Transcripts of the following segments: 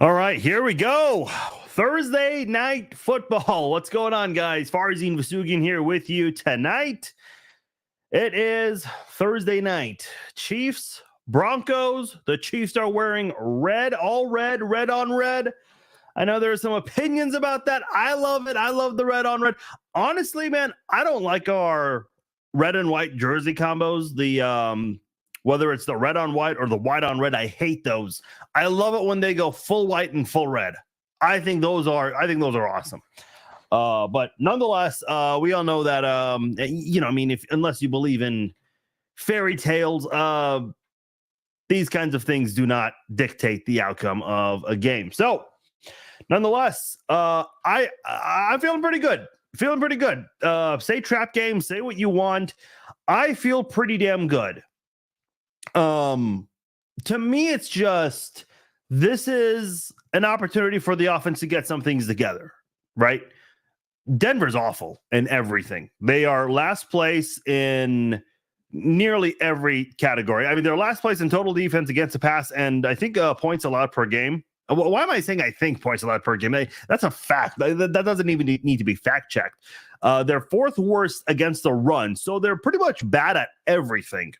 All right, here we go. Thursday night football. What's going on, guys? Farzin Vasugian here with you tonight. It is Thursday night. Chiefs, Broncos. The Chiefs are wearing red, all red, red on red. I know there are some opinions about that. I love it. I love the red on red. Honestly, man, I don't like our red and white jersey combos. Whether it's the red on white or the white on red, I hate those. I love it when they go full white and full red. I think those are awesome. But nonetheless, we all know that unless you believe in fairy tales, these kinds of things do not dictate the outcome of a game. So nonetheless, I'm feeling pretty good. Say trap game, say what you want. I feel pretty damn good. To me, it's just, this is an opportunity for the offense to get some things together, right? Denver's awful in everything. They are last place in nearly every category. I mean, they're last place in total defense against the pass, and I think points allowed per game. Why am I saying I think points allowed per game? That's a fact. That doesn't even need to be fact checked. They're fourth worst against the run, so they're pretty much bad at everything.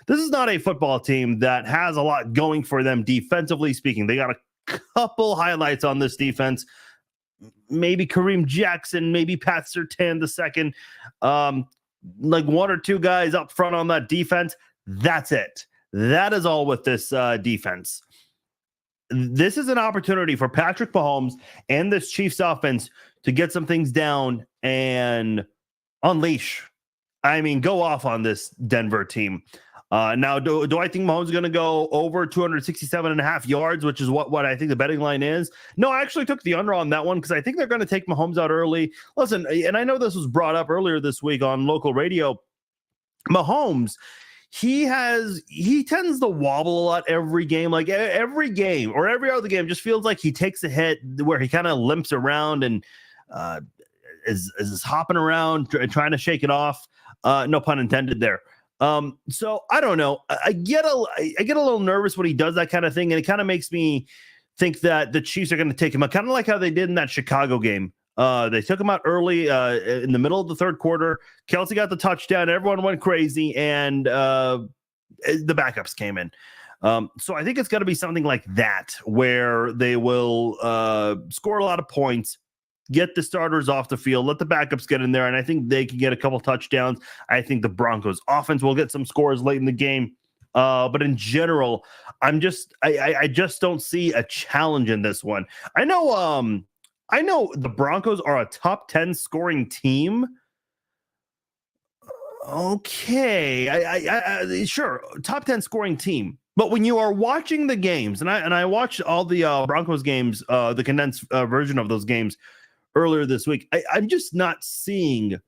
This is not a football team that has a lot going for them defensively speaking. They got a couple highlights on this defense. Maybe Kareem Jackson, maybe Pat Surtain the second. Like one or two guys up front on that defense. That's it. That is all with this defense. This is an opportunity for Patrick Mahomes and this Chiefs offense to get some things down and unleash. I mean, go off on this Denver team. Now, do I think Mahomes is going to go over 267.5 yards, which is what I think the betting line is? No, I actually took the under on that one because I think they're going to take Mahomes out early. Listen, and I know this was brought up earlier this week on local radio. Mahomes, he tends to wobble a lot every game. Like every game or every other game just feels like he takes a hit where he kind of limps around and is hopping around trying to shake it off. No pun intended there. So I don't know. I get a little nervous when he does that kind of thing, and it kind of makes me think that the Chiefs are going to take him out, kind of like how they did in that Chicago game. They took him out early in the middle of the third quarter. Kelsey got the touchdown. Everyone went crazy, and the backups came in. So I think it's going to be something like that, where they will score a lot of points, get the starters off the field, let the backups get in there, and I think they can get a couple touchdowns. I think the Broncos offense will get some scores late in the game. But in general, I just don't see a challenge in this one. I know the Broncos are a top 10 scoring team. Okay, I sure, top 10 scoring team. But when you are watching the games, and I watched all the Broncos games, the condensed version of those games earlier this week, I'm just not seeing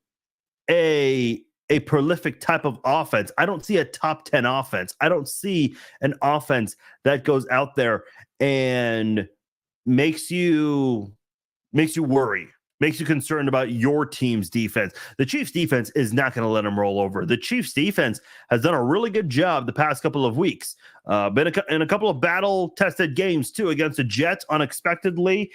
a prolific type of offense. I don't see a top 10 offense. I don't see an offense that goes out there and makes you worry, makes you concerned about your team's defense. The Chiefs defense is not going to let them roll over. The Chiefs defense has done a really good job the past couple of weeks. Been in a couple of battle-tested games, too, against the Jets unexpectedly.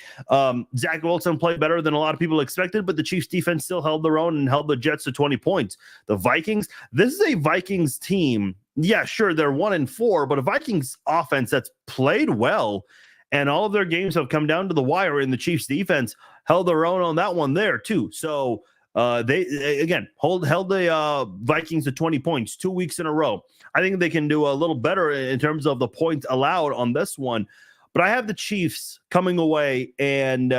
Zach Wilson played better than a lot of people expected, but the Chiefs defense still held their own and held the Jets to 20 points. The Vikings, this is a Vikings team. Yeah, sure, they're 1-4, but a Vikings offense that's played well, and all of their games have come down to the wire, and the Chiefs defense held their own on that one there, too. So they, again, held the Vikings to 20 points 2 weeks in a row. I think they can do a little better in terms of the points allowed on this one. But I have the Chiefs coming away and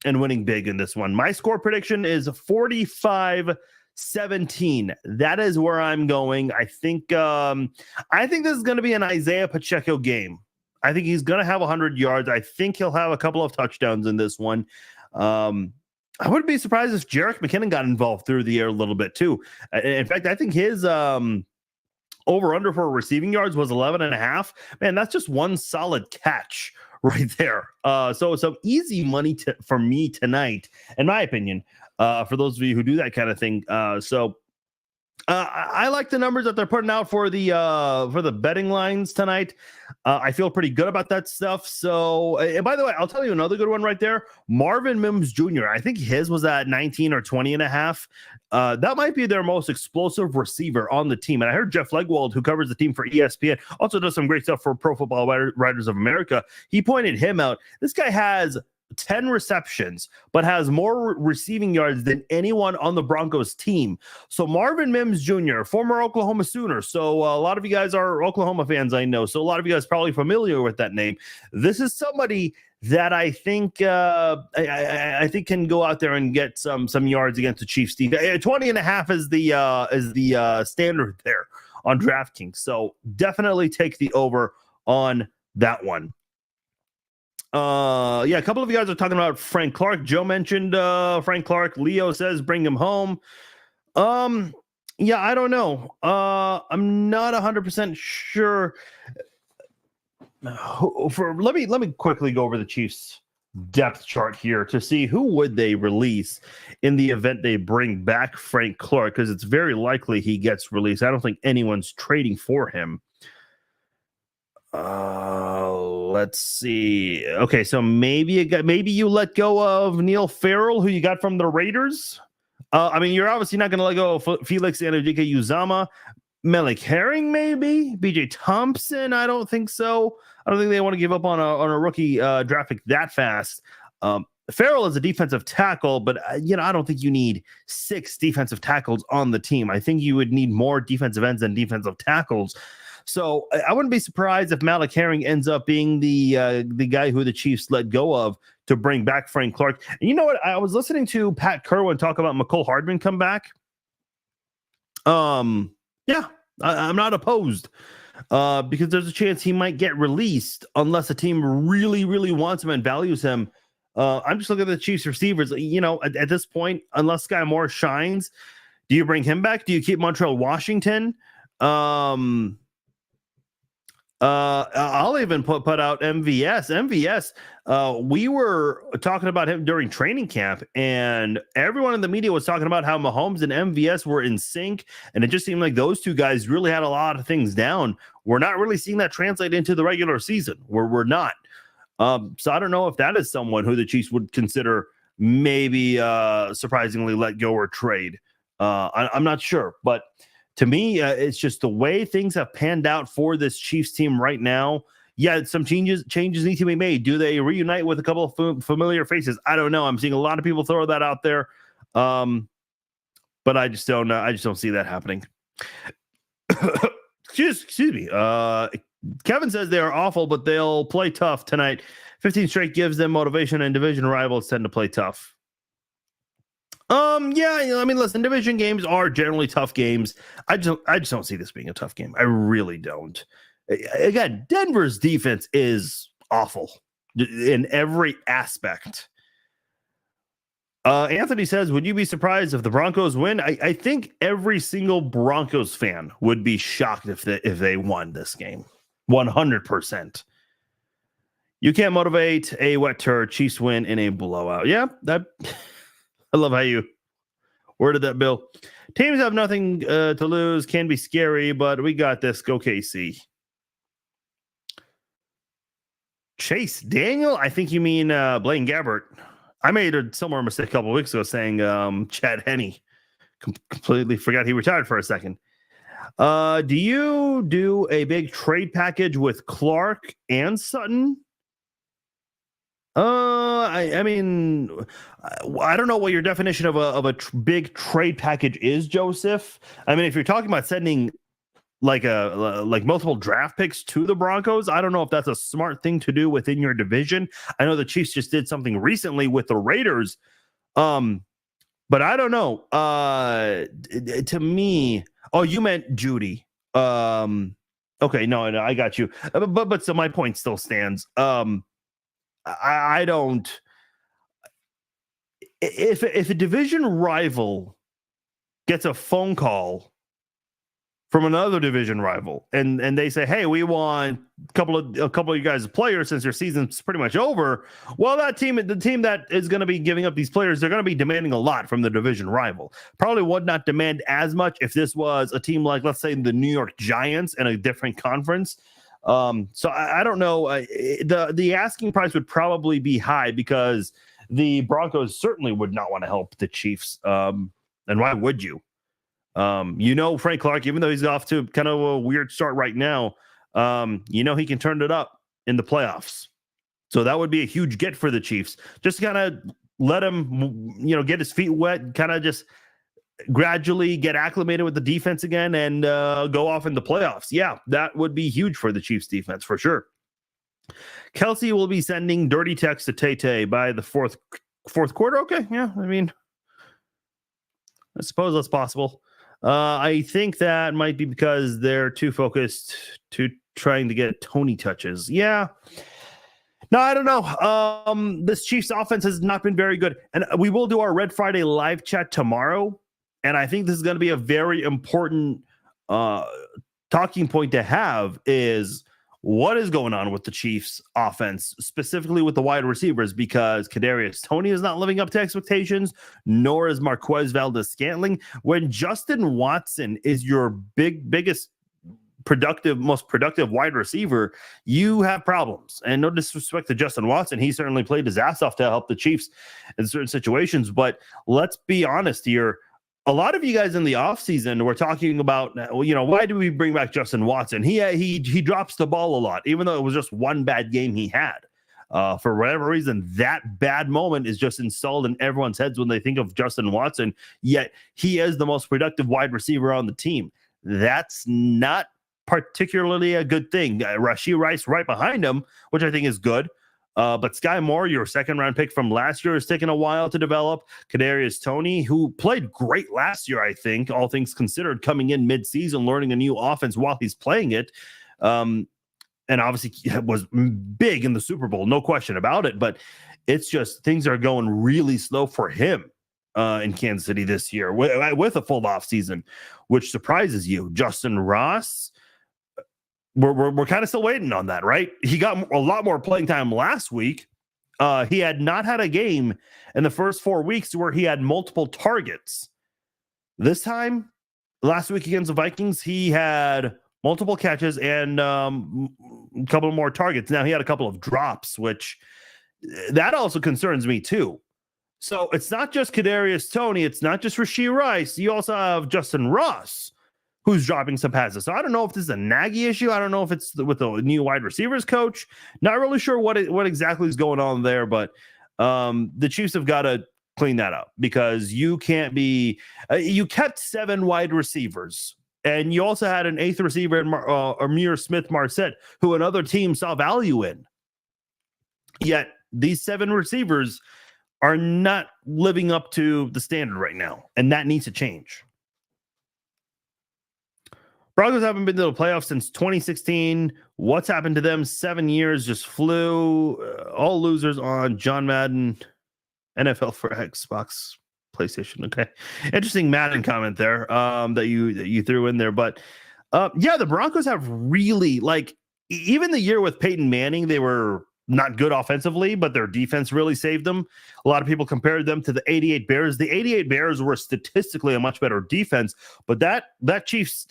winning big in this one. My score prediction is 45-17. That is where I'm going. I think this is going to be an Isaiah Pacheco game. I think he's going to have 100 yards. I think he'll have a couple of touchdowns in this one. I wouldn't be surprised if Jerick McKinnon got involved through the air a little bit too. In fact, I think his over-under for receiving yards was 11.5. Man, that's just one solid catch right there. So some easy money for me tonight, in my opinion, for those of you who do that kind of thing. So I like the numbers that they're putting out for the betting lines tonight. I feel pretty good about that stuff. So, and by the way, I'll tell you another good one right there. Marvin Mims Jr. I think his was at 19 or 20 and a half. That might be their most explosive receiver on the team. And I heard Jeff Legwold, who covers the team for ESPN, also does some great stuff for Pro Football Writers of America. He pointed him out. This guy has 10 receptions, but has more receiving yards than anyone on the Broncos team. So Marvin Mims Jr., former Oklahoma Sooner. So a lot of you guys are Oklahoma fans, I know. So a lot of you guys probably familiar with that name. This is somebody that I think I think can go out there and get some yards against the Chiefs team. 20 and a half is the standard there on DraftKings. So definitely take the over on that one. Yeah, a couple of you guys are talking about Frank Clark. Joe mentioned Frank Clark. Leo says bring him home. Yeah, I don't know. I'm not 100% sure. Let me quickly go over the Chiefs depth chart here to see who would they release in the event they bring back Frank Clark, because it's very likely he gets released. I don't think anyone's trading for him. Let's see. Okay, so maybe you let go of Neil Farrell, who you got from the Raiders. I mean, you're obviously not going to let go of Felix Anudike-Uzomah. Melek Herring, maybe. BJ Thompson, I don't think so. I don't think they want to give up on a rookie draft pick that fast. Farrell is a defensive tackle, but I don't think you need 6 defensive tackles on the team. I think you would need more defensive ends than defensive tackles. So I wouldn't be surprised if Melek Herring ends up being the guy who the Chiefs let go of to bring back Frank Clark. And you know what? I was listening to Pat Kerwin talk about McCole Hardman come back. Yeah, I'm not opposed because there's a chance he might get released unless a team really, really wants him and values him. I'm just looking at the Chiefs receivers. At this point, unless Sky Moore shines, do you bring him back? Do you keep Montreal Washington? I'll even put out MVS. We were talking about him during training camp, and everyone in the media was talking about how Mahomes and MVS were in sync, and it just seemed like those two guys really had a lot of things down. We're not really seeing that translate into the regular season. We're not. So I don't know if that is someone who the Chiefs would consider maybe surprisingly let go or trade. I'm not sure, but to me, it's just the way things have panned out for this Chiefs team right now. Yeah, some changes need to be made. Do they reunite with a couple of familiar faces? I don't know. I'm seeing a lot of people throw that out there, but I just don't. I just don't see that happening. excuse me. Kevin says they are awful, but they'll play tough tonight. 15 straight gives them motivation, and division rivals tend to play tough. Yeah, I mean, listen, division games are generally tough games. I just don't see this being a tough game. I really don't. Again, Denver's defense is awful in every aspect. Anthony says, would you be surprised if the Broncos win? I think every single Broncos fan would be shocked if they won this game. 100%. You can't motivate a wet turd. Chiefs win in a blowout. Yeah, I love how you worded that, Bill. Teams have nothing to lose. Can be scary, but we got this. Go KC. Chase Daniel? I think you mean Blaine Gabbert. I made a similar mistake a couple of weeks ago saying Chad Henne. Completely forgot he retired for a second. Do you do a big trade package with Clark and Sutton? I mean, I don't know what your definition of a big trade package is, Joseph. I mean, if you're talking about sending like multiple draft picks to the Broncos, I don't know if that's a smart thing to do within your division. I know the Chiefs just did something recently with the Raiders, but I don't know. To me, oh, you meant Judy. Okay, no, I got you. But so my point still stands. I don't. If a division rival gets a phone call from another division rival and they say, hey, we want couple of you guys players since your season's pretty much over. Well, the team that is going to be giving up these players, they're going to be demanding a lot from the division rival. Probably would not demand as much if this was a team like, let's say, the New York Giants in a different conference. So I don't know. The asking price would probably be high because the Broncos certainly would not want to help the Chiefs. And why would you? Frank Clark, even though he's off to kind of a weird start right now, he can turn it up in the playoffs. So that would be a huge get for the Chiefs. Just kind of let him, get his feet wet, kind of just gradually get acclimated with the defense again and go off in the playoffs. Yeah, that would be huge for the Chiefs defense for sure. Kelsey will be sending dirty texts to Tay by the fourth quarter. Okay. Yeah. I mean, I suppose that's possible. I think that might be because they're too focused to trying to get Tony touches. Yeah. No, I don't know. This Chiefs offense has not been very good. And we will do our Red Friday live chat tomorrow. And I think this is going to be a very important talking point to have is what is going on with the Chiefs offense, specifically with the wide receivers, because Kadarius Toney is not living up to expectations, nor is Marquez Valdes-Scantling. When Justin Watson is your biggest most productive wide receiver, you have problems. And no disrespect to Justin Watson, he certainly played his ass off to help the Chiefs in certain situations. But let's be honest here. A lot of you guys in the offseason were talking about, why do we bring back Justin Watson? He drops the ball a lot, even though it was just one bad game he had. For whatever reason, that bad moment is just installed in everyone's heads when they think of Justin Watson, yet he is the most productive wide receiver on the team. That's not particularly a good thing. Rashee Rice right behind him, which I think is good. But Sky Moore, your second-round pick from last year, has taken a while to develop. Kadarius Toney, who played great last year, I think, all things considered, coming in mid-season, learning a new offense while he's playing it. And obviously was big in the Super Bowl, no question about it. But it's just things are going really slow for him in Kansas City this year with a full offseason, which surprises you. Justin Ross, we're kind of still waiting on that, right? He got a lot more playing time last week. He had not had a game in the first 4 weeks where he had multiple targets. This time, last week against the Vikings, he had multiple catches and a couple more targets. Now he had a couple of drops, which that also concerns me too. So it's not just Kadarius Toney. It's not just Rashee Rice. You also have Justin Ross, who's dropping some passes. So I don't know if this is a Nagy issue. I don't know if it's with the new wide receivers coach. Not really sure what exactly is going on there, but the Chiefs have got to clean that up because you can't be you kept 7 wide receivers, and you also had an 8th receiver in Amir Smith-Marset, who another team saw value in. Yet these 7 receivers are not living up to the standard right now, and that needs to change. Broncos haven't been to the playoffs since 2016. What's happened to them? 7 years just flew. All losers on John Madden, NFL for Xbox, PlayStation. Okay, interesting Madden comment there that you threw in there. But the Broncos have really, even the year with Peyton Manning, they were not good offensively, but their defense really saved them. A lot of people compared them to the 88 Bears. The 88 Bears were statistically a much better defense, but that Broncos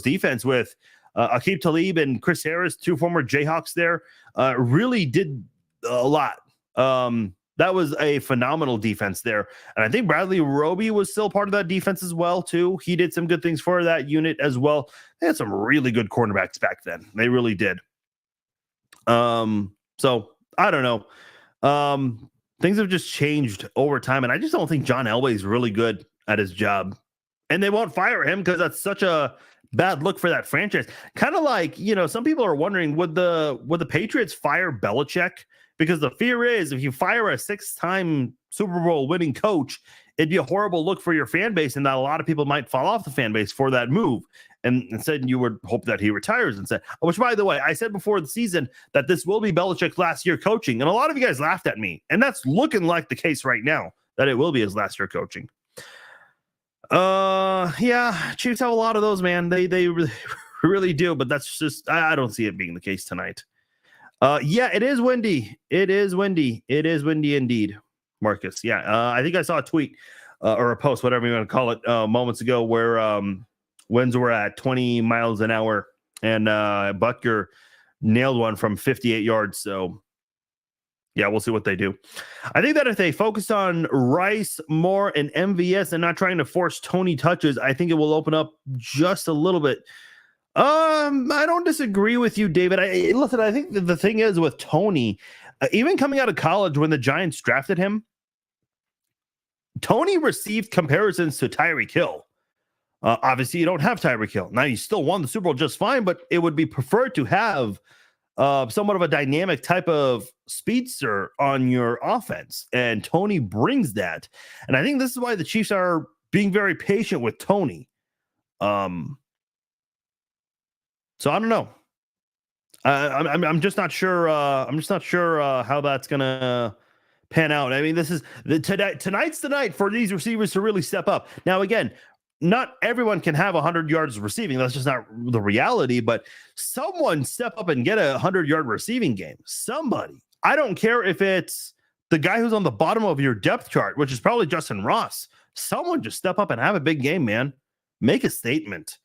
defense with Aqib Talib and Chris Harris, 2 former Jayhawks there, really did a lot. That was a phenomenal defense there. And I think Bradley Roby was still part of that defense as well, too. He did some good things for that unit as well. They had some really good cornerbacks back then. They really did. So I don't know. Things have just changed over time, and I just don't think John Elway is really good at his job, and they won't fire him because that's such a bad look for that franchise. Kind of like, some people are wondering, would the Patriots fire Belichick? Because the fear is if you fire a 6-time Super Bowl winning coach, it'd be a horrible look for your fan base, and that a lot of people might fall off the fan base for that move. And instead, you would hope that he retires instead. Which, by the way, I said before the season that this will be Belichick's last year coaching, and a lot of you guys laughed at me, and that's looking like the case right now, that it will be his last year coaching. Chiefs have a lot of those, man. They really do, but that's just I don't see it being the case tonight. Yeah, it is windy. It is windy. It is windy indeed, Marcus. Yeah, I think I saw a tweet or a post, whatever you want to call it, moments ago, where winds were at 20 miles an hour, and Butker nailed one from 58 yards. So, yeah, we'll see what they do. I think that if they focus on Rice more and MVS and not trying to force Tony touches, I think it will open up just a little bit. I don't disagree with you, David. Listen, I think the thing is with Tony, even coming out of college when the Giants drafted him, Tony received comparisons to Tyreek Hill. Obviously, you don't have Tyreek Hill. Now, you still won the Super Bowl just fine, but it would be preferred to have somewhat of a dynamic type of speedster on your offense. And Tony brings that. And I think this is why the Chiefs are being very patient with Tony. So I don't know. I'm just not sure. I'm just not sure how that's gonna pan out. I mean, this is tonight's the night for these receivers to really step up. Now, again, not everyone can have 100 yards receiving. That's just not the reality. But someone step up and get a 100-yard receiving game. Somebody. I don't care if it's the guy who's on the bottom of your depth chart, which is probably Justin Ross. Someone just step up and have a big game, man. Make a statement.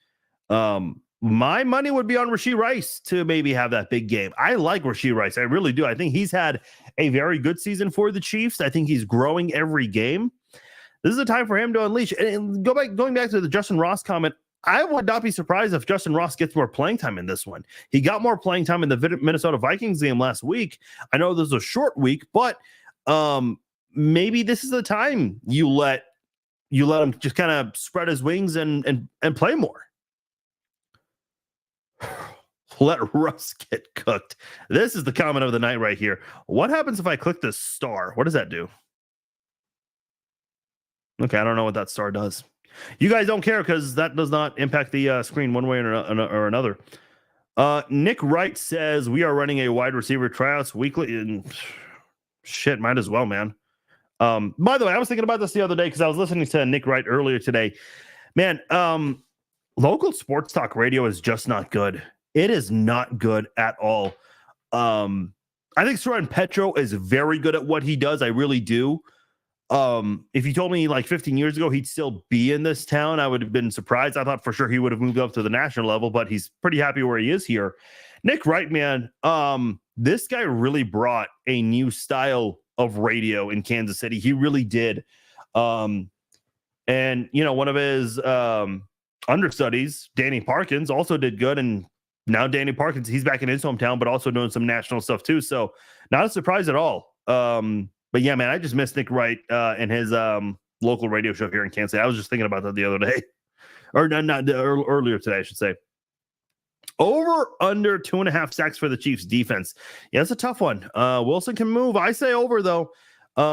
My money would be on Rashee Rice to maybe have that big game. I like Rashee Rice. I really do. I think he's had a very good season for the Chiefs. I think he's growing every game. This is a time for him to unleash. And going back to the Justin Ross comment, I would not be surprised if Justin Ross gets more playing time in this one. He got more playing time in the Minnesota Vikings game last week. I know this was a short week, but maybe this is the time you let him just kind of spread his wings and play more. Let Russ get cooked. This is the comment of the night right here. What happens if I click this star? What does that do? Okay, I don't know what that star does. You guys don't care because that does not impact the screen one way or another. Nick Wright says we are running a wide receiver tryouts weekly. And shit, might as well, man. By the way, I was thinking about this the other day because I was listening to Nick Wright earlier today. Man, local sports talk radio is just not good. It is not good at all. I think Soren Petro is very good at what he does. I really do. If you told me like 15 years ago he'd still be in this town, I would have been surprised. I thought for sure he would have moved up to the national level, but he's pretty happy where he is here. Nick Wright, man, this guy really brought a new style of radio in Kansas City. He really did. And, you know, one of his understudies, Danny Parkins, also did good. And now Danny Parkins, he's back in his hometown, but also doing some national stuff too. So not a surprise at all. But yeah, man, I just missed Nick Wright and his local radio show here in Kansas City. I was just thinking about that the other day, or not earlier today, I should say. Over under 2.5 sacks for the Chiefs defense. Yeah, it's a tough one. Wilson can move. I say over though.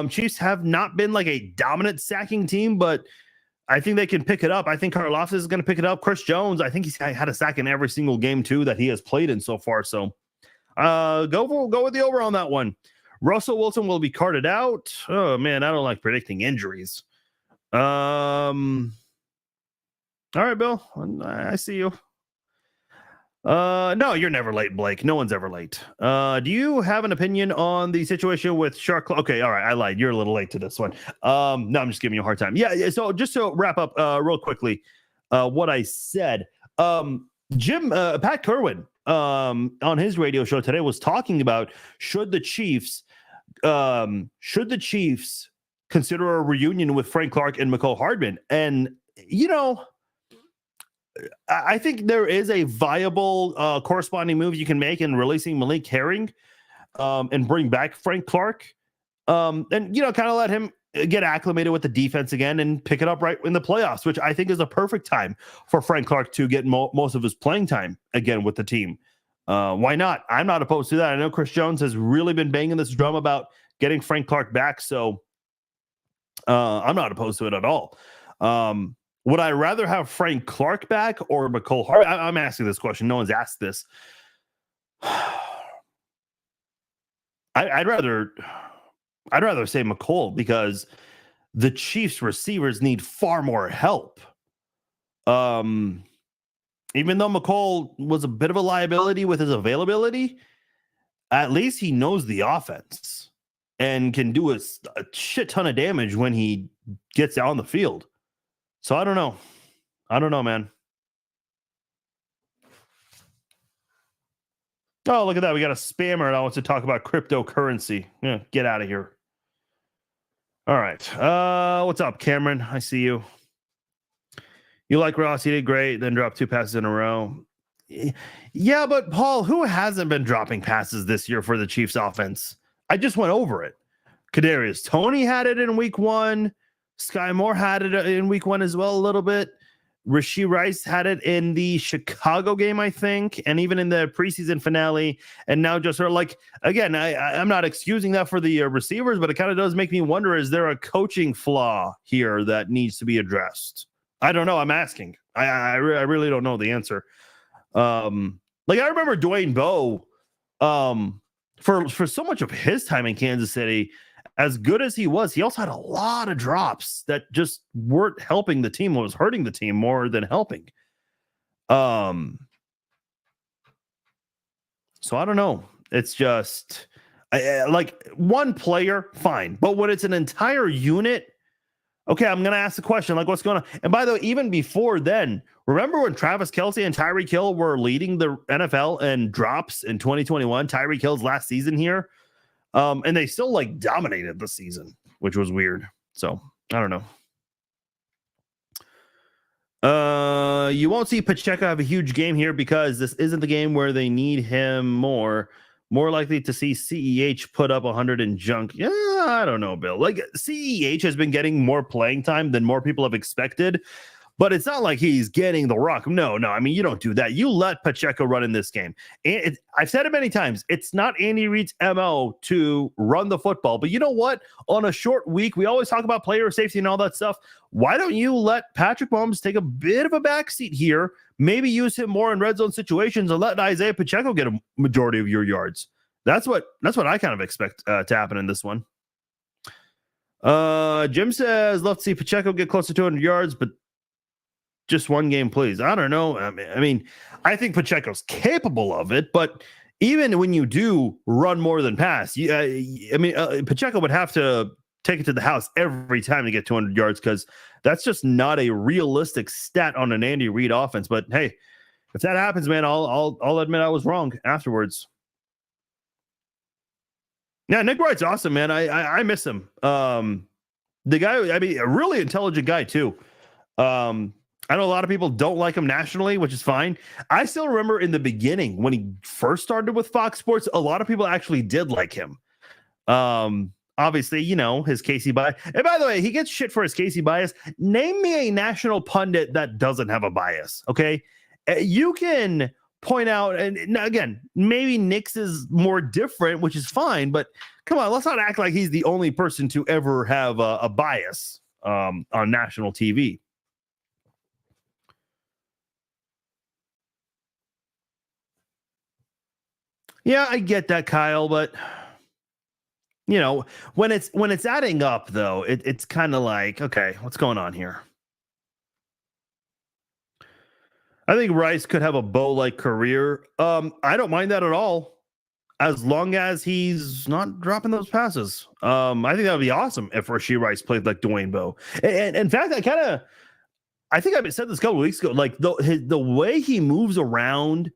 Chiefs have not been like a dominant sacking team, but I think they can pick it up. I think Karlaftis is going to pick it up. Chris Jones, I think he's had a sack in every single game too that he has played in so far. So go with the over on that one. Russell Wilson will be carted out. Oh man, I don't like predicting injuries. All right, Bill, I see you. No, you're never late, Blake. No one's ever late. Do you have an opinion on the situation with Shark? Okay, all right, I lied. You're a little late to this one. No, I'm just giving you a hard time. Yeah. So just to wrap up, real quickly, what I said. Pat Kerwin, on his radio show today was talking about should the Chiefs consider a reunion with Frank Clark and Mecole Hardman, and you know. I think there is a viable corresponding move you can make in releasing Malik Herring and bring back Frank Clark and, you know, kind of let him get acclimated with the defense again and pick it up right in the playoffs, which I think is a perfect time for Frank Clark to get most of his playing time again with the team. Why not? I'm not opposed to that. I know Chris Jones has really been banging this drum about getting Frank Clark back, so I'm not opposed to it at all. Would I rather have Frank Clark back or Mecole Hardman? I'm asking this question. No one's asked this. I'd rather say Mecole because the Chiefs receivers need far more help. even though McCall was a bit of a liability with his availability, at least he knows the offense and can do a shit ton of damage when he gets out on the field. So I don't know. I don't know, man. Oh, look at that. We got a spammer that wants to talk about cryptocurrency. Yeah, get out of here. All right. What's up, Cameron? I see you. You like Ross? He did great. Then dropped 2 passes in a row. Yeah, but Paul, who hasn't been dropping passes this year for the Chiefs offense? I just went over it. Kadarius Toney had it in week 1. Sky Moore had it in week 1 as well a little bit. Rashee Rice had it in the Chicago game, I think, and even in the preseason finale. And now just sort of like, again, I'm not excusing that for the receivers, but it kind of does make me wonder, is there a coaching flaw here that needs to be addressed? I don't know. I'm asking. I really don't know the answer. Like I remember Dwayne Bowe, for so much of his time in Kansas City, as good as he was, he also had a lot of drops that just weren't helping the team. It was hurting the team more than helping. So I don't know. It's just like one player, fine. But when it's an entire unit, okay, I'm going to ask the question, like, what's going on? And by the way, even before then, remember when Travis Kelce and Tyreek Hill were leading the NFL in drops in 2021, Tyreek Hill's last season here? And they still like dominated the season, which was weird. So I don't know. You won't see Pacheco have a huge game here because this isn't the game where they need him more. More likely to see CEH put up 100 in junk. Yeah, I don't know, Bill. Like CEH has been getting more playing time than more people have expected. But it's not like he's getting the rock. No. I mean, you don't do that. You let Pacheco run in this game. And I've said it many times. It's not Andy Reid's MO to run the football. But you know what? On a short week, we always talk about player safety and all that stuff. Why don't you let Patrick Mahomes take a bit of a backseat here? Maybe use him more in red zone situations and let Isaiah Pacheco get a majority of your yards. That's what I kind of expect to happen in this one. Jim says, love to see Pacheco get close to 200 yards, but just one game, please. I don't know. I mean, I think Pacheco's capable of it, but even when you do run more than pass, Pacheco would have to take it to the house every time to get 200 yards because that's just not a realistic stat on an Andy Reid offense. But hey, if that happens, man, I'll admit I was wrong afterwards. Yeah, Nick Wright's awesome, man. I miss him. The guy, I mean, a really intelligent guy too. I know a lot of people don't like him nationally, which is fine. I still remember in the beginning when he first started with Fox Sports, a lot of people actually did like him. Obviously, you know, his Casey bias. And by the way, he gets shit for his Casey bias. Name me a national pundit that doesn't have a bias, okay? You can point out, and again, maybe Nick's is more different, which is fine, but come on, let's not act like he's the only person to ever have a bias on national TV. Yeah, I get that, Kyle, but you know, when it's adding up, though, it's kind of like, okay, what's going on here? I think Rice could have a Bo-like career. I don't mind that at all, as long as he's not dropping those passes. I think that would be awesome if Rashee Rice played like Dwayne Bowe. And in fact, I think I said this a couple of weeks ago, like the way he moves around.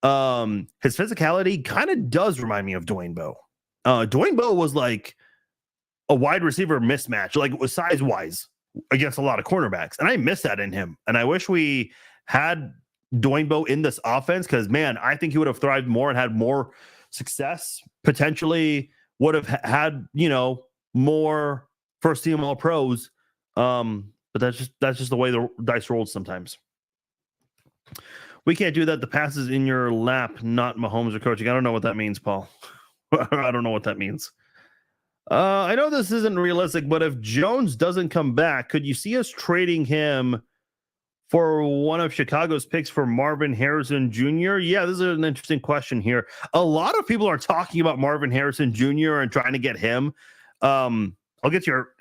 His physicality kind of does remind me of Dwayne Bowe. Dwayne Bowe was like a wide receiver mismatch, like it was size wise against a lot of cornerbacks. And I miss that in him. And I wish we had Dwayne Bowe in this offense because, man, I think he would have thrived more and had more success, potentially would have had, you know, more first team all pros. But that's just the way the dice rolls sometimes. We can't do that. The pass is in your lap, not Mahomes or coaching. I don't know what that means, Paul. I don't know what that means. I know this isn't realistic, but if Jones doesn't come back, could you see us trading him for one of Chicago's picks for Marvin Harrison Jr.? Yeah, this is an interesting question here. A lot of people are talking about Marvin Harrison Jr. and trying to get him. I'll get your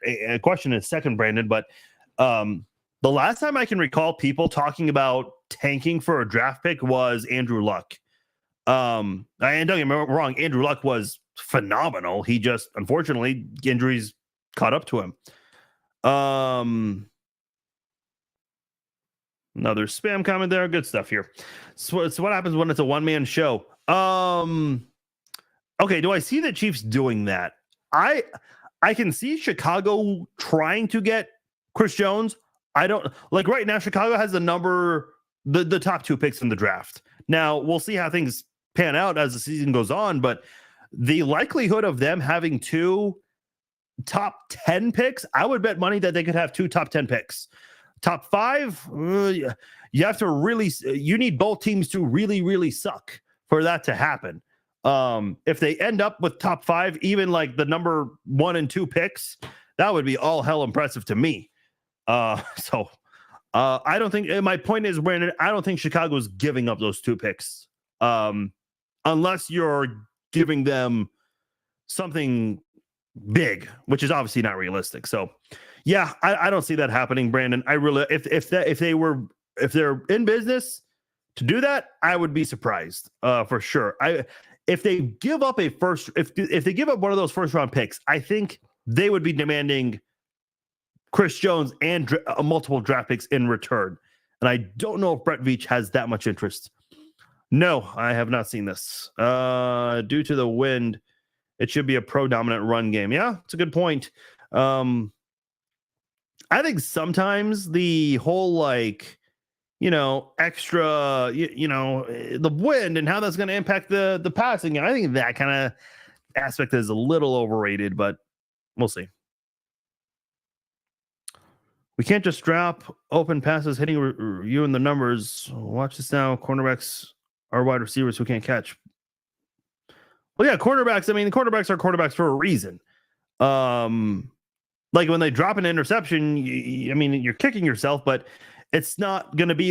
question in a second, Brandon, but the last time I can recall people talking about tanking for a draft pick was Andrew Luck. And don't get me wrong, Andrew Luck was phenomenal. He just, unfortunately, injuries caught up to him. Another spam comment there. Good stuff here. So what happens when it's a one-man show? Okay, do I see the Chiefs doing that? I can see Chicago trying to get Chris Jones. I don't like right now. Chicago has the top 2 picks in the draft. Now we'll see how things pan out as the season goes on, but the likelihood of them having 2 top 10 picks, I would bet money that they could have 2 top 10 picks. Top 5, you have to really, you need both teams to really, really suck for that to happen. If they end up with top 5, even like the number 1 and 2 picks, that would be all hell impressive to me. I don't think, my point is, Brandon, I don't think Chicago's giving up those 2 picks. Unless you're giving them something big, which is obviously not realistic. So yeah, I don't see that happening, Brandon. I really, if they're in business to do that, I would be surprised for sure. If they give up if they give up one of those first round picks, I think they would be demanding Chris Jones and multiple draft picks in return. And I don't know if Brett Veach has that much interest. No, I have not seen this. Due to the wind, it should be a pro-dominant run game. Yeah, it's a good point. I think sometimes the whole extra, the wind and how that's going to impact the passing. I think that kind of aspect is a little overrated, but we'll see. We can't just drop open passes, hitting you in the numbers. Watch this now. Cornerbacks are wide receivers who can't catch. Well, yeah, quarterbacks. I mean, the quarterbacks are quarterbacks for a reason. Like when they drop an interception, you're kicking yourself, but it's not going to be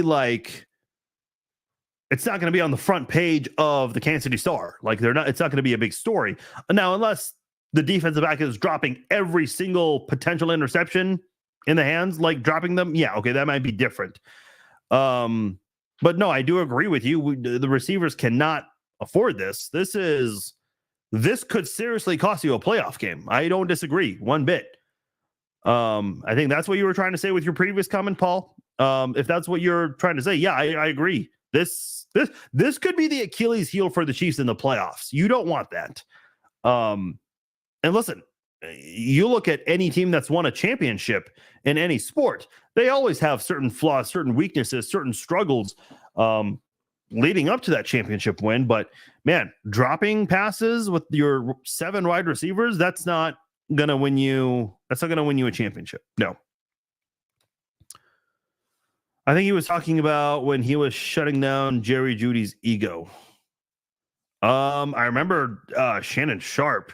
it's not going to be on the front page of the Kansas City Star. Like it's not going to be a big story. Now, unless the defensive back is dropping every single potential interception in the hands, like dropping them. Yeah. Okay. That might be different. But no, I do agree with you. The receivers cannot afford this. This could seriously cost you a playoff game. I don't disagree one bit. I think that's what you were trying to say with your previous comment, Paul. If that's what you're trying to say, yeah, I agree. This could be the Achilles heel for the Chiefs in the playoffs. You don't want that. And listen, you look at any team that's won a championship in any sport, they always have certain flaws, certain weaknesses, certain struggles leading up to that championship win. But man, dropping passes with your 7 wide receivers, that's not gonna win you. That's not gonna win you a championship. No. I think he was talking about when he was shutting down Jerry Jeudy's ego. I remember Shannon Sharp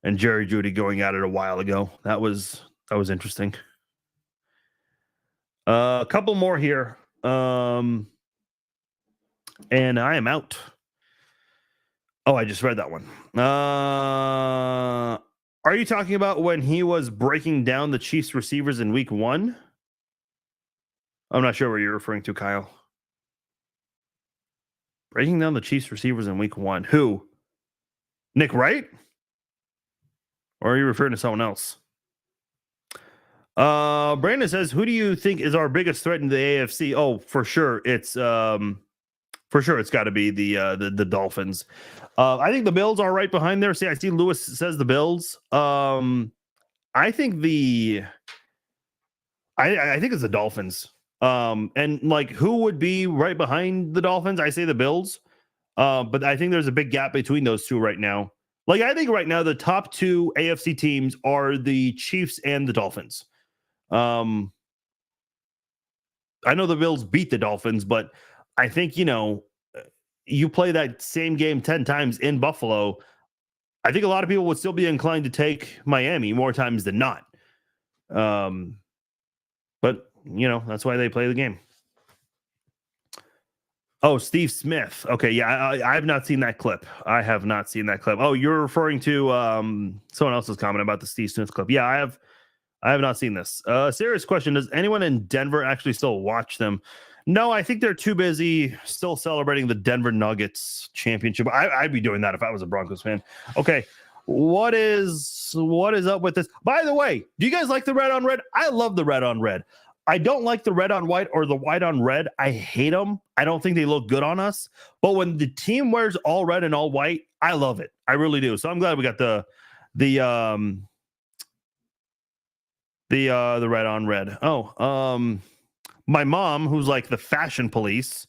and Jerry Jeudy going at it a while ago. That was interesting. A couple more here. And I am out. Oh, I just read that one. Are you talking about when he was breaking down the Chiefs receivers in week 1? I'm not sure what you're referring to, Kyle. Breaking down the Chiefs receivers in week 1. Who? Nick Wright? Or are you referring to someone else? Brandon says, who do you think is our biggest threat in the AFC? Oh, for sure. It's got to be the Dolphins. I think the Bills are right behind there. See, I see Lewis says the Bills. I think I think it's the Dolphins. And like who would be right behind the Dolphins? I say the Bills. But I think there's a big gap between those two right now. Like I think right now the top 2 AFC teams are the Chiefs and the Dolphins. I know the Bills beat the Dolphins, but I think, you play that same game 10 times in Buffalo. I think a lot of people would still be inclined to take Miami more times than not. But that's why they play the game. Oh, Steve Smith. Okay, yeah, I have not seen that clip. I have not seen that clip. Oh, you're referring to someone else's comment about the Steve Smith clip. Yeah, I have not seen this. Serious question: does anyone in Denver actually still watch them? No, I think they're too busy still celebrating the Denver Nuggets championship. I'd be doing that if I was a Broncos fan. Okay, what is up with this? By the way, do you guys like the red on red? I love the red on red. I don't like the red on white or the white on red. I hate them. I don't think they look good on us. But when the team wears all red and all white, I love it. I really do. So I'm glad we got the red on red. My mom, who's like the fashion police,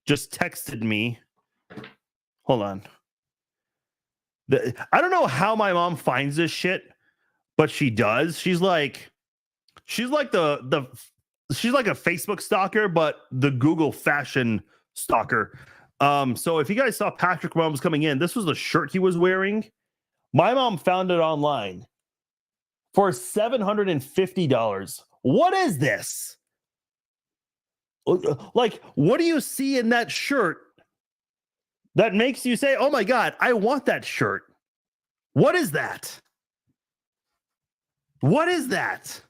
just texted me. Hold on. I don't know how my mom finds this shit, but she does. She's like she's like a Facebook stalker, but the Google fashion stalker. So if you guys saw Patrick Mahomes coming in, this was the shirt he was wearing. My mom found it online for $750. What is this? Like, what do you see in that shirt that makes you say, oh my God, I want that shirt? What is that? What is that?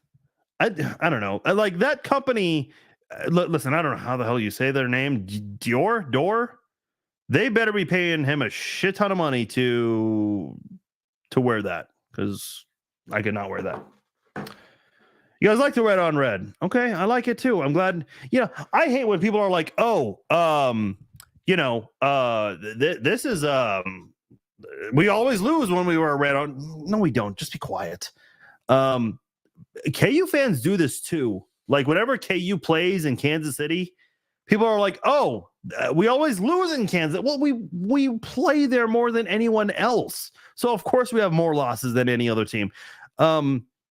I don't know. Like that company, listen, I don't know how the hell you say their name. Dior? They better be paying him a shit ton of money to wear that, because I could not wear that. You guys like the red on red? Okay, I like it too. I'm glad. I hate when people are like, this is we always lose when we wear red on. No, we don't. Just be quiet. KU fans do this too. Like whenever KU plays in Kansas City, people are like, we always lose in Kansas. Well, we play there more than anyone else. So of course we have more losses than any other team.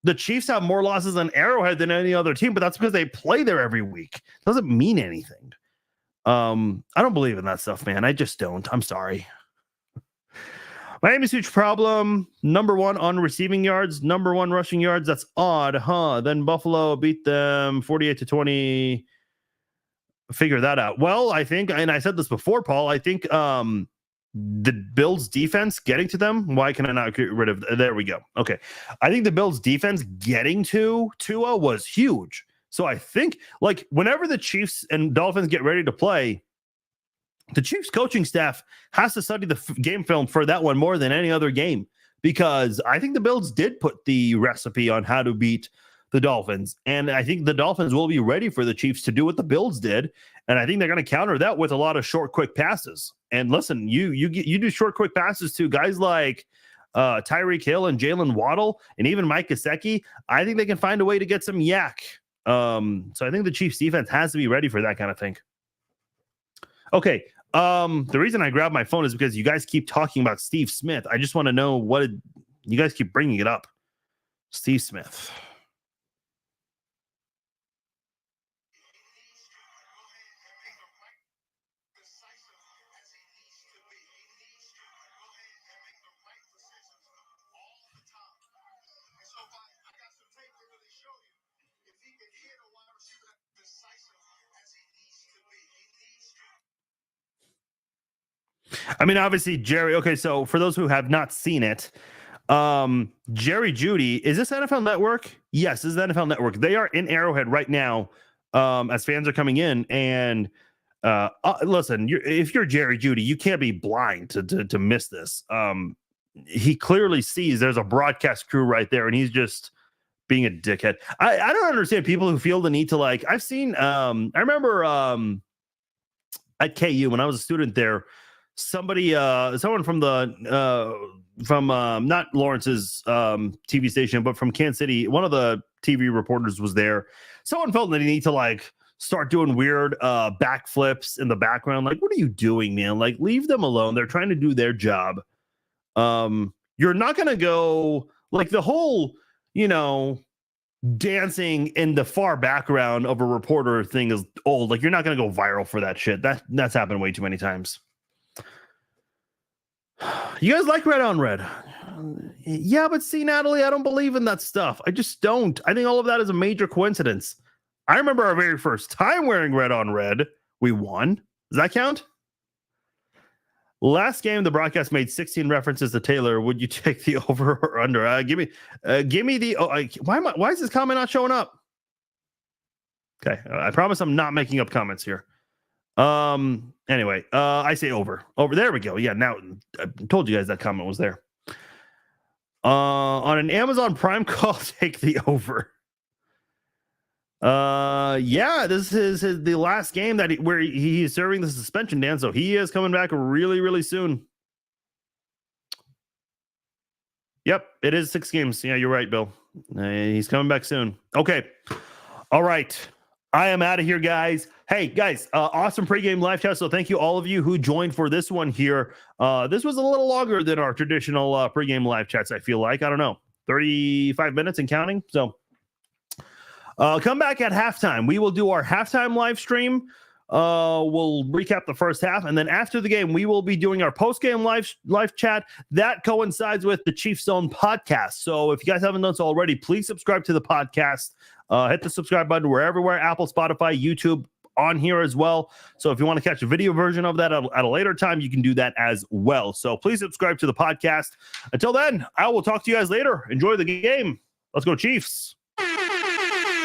The Chiefs have more losses on Arrowhead than any other team, but that's because they play there every week. Doesn't mean anything. I don't believe in that stuff, man. I just don't. I'm sorry. Miami's huge problem. Number 1 on receiving yards, number 1 rushing yards. That's odd, huh? Then Buffalo beat them 48-20. Figure that out. Well, I think, and I said this before, Paul, I think the Bills defense getting to them. Why can I not get rid of? There we go. Okay. I think the Bills defense getting to Tua was huge. So I think like whenever the Chiefs and Dolphins get ready to play, the Chiefs coaching staff has to study the game film for that one more than any other game, because I think the Bills did put the recipe on how to beat the Dolphins. And I think the Dolphins will be ready for the Chiefs to do what the Bills did. And I think they're going to counter that with a lot of short, quick passes. And listen, you do short, quick passes to guys like Tyreek Hill and Jalen Waddle and even Mike Gesicki. I think they can find a way to get some yak. So I think the Chiefs defense has to be ready for that kind of thing. Okay. The reason I grabbed my phone is because you guys keep talking about Steve Smith. I just want to know you guys keep bringing it up. Steve Smith. I mean, obviously, Jerry. Okay, so for those who have not seen it, Jerry Jeudy, is this NFL Network? Yes, this is NFL Network. They are in Arrowhead right now as fans are coming in. And listen, if you're Jerry Jeudy, you can't be blind to miss this. He clearly sees there's a broadcast crew right there, and he's just being a dickhead. I don't understand people who feel the need to like. I've seen. I remember at KU when I was a student there. Someone from not Lawrence's TV station, but from Kansas City, one of the TV reporters was there. Someone felt that they need to like start doing weird backflips in the background. Like, what are you doing, man? Like, leave them alone. They're trying to do their job. You're not gonna go like the whole, dancing in the far background of a reporter thing is old. Like, you're not gonna go viral for that shit. That's happened way too many times. You guys like red on red? Yeah, but see, Natalie, I don't believe in that stuff. I just don't. I think all of that is a major coincidence. I remember our very first time wearing red on red. We won. Does that count? Last game, the broadcast made 16 references to Taylor. Would you take the over or under? Give me the. Why is this comment not showing up? Okay. I promise I'm not making up comments here. Anyway, I say over. There we go. Yeah, now I told you guys that comment was there. On an Amazon Prime call, take the over. Yeah, this is the last game that where he is serving the suspension, Dan. So he is coming back really, really soon. Yep, it is 6 games. Yeah, you're right, Bill. He's coming back soon. Okay. All right. I am out of here, guys. Hey, guys, awesome pregame live chat. So thank you all of you who joined for this one here. This was a little longer than our traditional pregame live chats, I feel like. I don't know, 35 minutes and counting. So come back at halftime. We will do our halftime live stream. We'll recap the first half, and then after the game, we will be doing our post-game live chat. That coincides with the Chiefs Zone podcast. So if you guys haven't done so already, please subscribe to the podcast. Hit the subscribe button. We're everywhere: Apple, Spotify, YouTube, on here as well. So if you want to catch a video version of that at a later time, you can do that as well. So please subscribe to the podcast. Until then, I will talk to you guys later. Enjoy the game. Let's go, Chiefs.